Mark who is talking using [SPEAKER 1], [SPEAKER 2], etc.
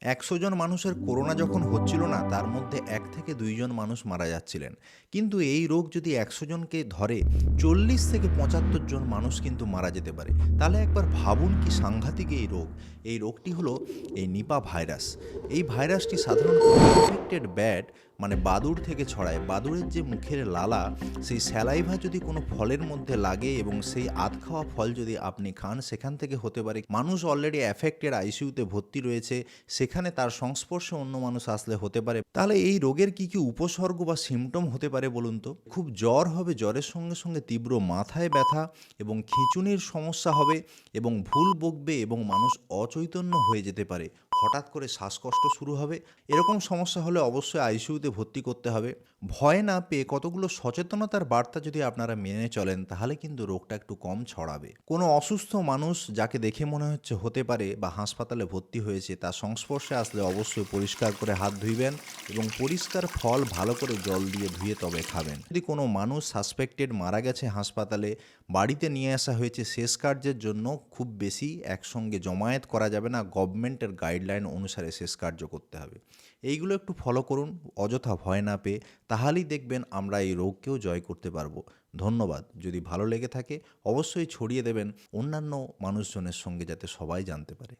[SPEAKER 1] ১০০ জন মানুষের করোনা যখন হচ্ছিল না, তার মধ্যে ১ থেকে ২ জন মানুষ মারা যাচ্ছিলেন। কিন্তু এই রোগ যদি ১০০ জনকে ধরে, ৪০ থেকে ৭৫ জন মানুষ কিন্তু মারা যেতে পারে। তাহলে একবার ভাবুন কি সাংঘাতিক এই রোগ। এই রোগটি হলো এই নিপা ভাইরাস। এই ভাইরাসটি সাধারণত ইনফেক্টেড ব্যাট মানে বাদুড় থেকে ছড়ায়। বাদুড়ের যে মুখের লালা, সেই স্যালাইভা যদি কোনো ফলের মধ্যে লাগে এবং সেই আধ খাওয়া ফল যদি আপনি খান, সেখান থেকে হতে পারে। মানুষ অলরেডি অ্যাফেক্টেড, আইসিইউতে ভর্তি রয়েছে, সেখানে তার সংস্পর্শে অন্য মানুষ আসলে হতে পারে। তাহলে এই রোগের কি কি উপসর্গ বা সিমটম হতে পারে বলুন তো? খুব জ্বর হবে, জ্বরের সঙ্গে সঙ্গে তীব্র মাথায় ব্যথা এবং খিঁচুনির সমস্যা হবে এবং ভুল বকবে এবং মানুষ অচৈতন্য হয়ে যেতে পারে। হঠাৎ করে শ্বাসকষ্ট শুরু হবে। এরকম সমস্যা হলে অবশ্যই আইসিইউতে ভর্তি করতে হবে। ভয় না পেয়ে কতগুলো সচেতনতার বার্তা যদি আপনারা মেনে চলেন, তাহলে কিন্তু রোগটা একটু কম ছড়াবে। কোনো অসুস্থ মানুষ যাকে দেখে মনে হচ্ছে হতে পারে বা হাসপাতালে ভর্তি হয়েছে, তার সংস্পর্শে আসলে অবশ্যই পরিষ্কার করে হাত ধুইবেন এবং পরিষ্কার ফল ভালো করে জল দিয়ে ধুয়ে তবে খাবেন। যদি কোনো মানুষ সাসপেক্টেড মারা গেছে হাসপাতালে, বাড়িতে নিয়ে আসা হয়েছে শেষ কার্যের জন্য, খুব বেশি একসঙ্গে জমায়েত করা যাবে না। গভর্নমেন্টের গাইডলাইন অনুসারে শেষ কার্য করতে হবে। এইগুলো একটু ফলো করুন অযথা ভয় না পেয়ে, তাহলেই দেখবেন আমরা এই রোগকেও জয় করতে পারবো। ধন্যবাদ। যদি ভালো লেগে থাকে অবশ্যই ছড়িয়ে দেবেন অন্যান্য মানুষজনের সঙ্গে, যাতে সবাই জানতে পারে।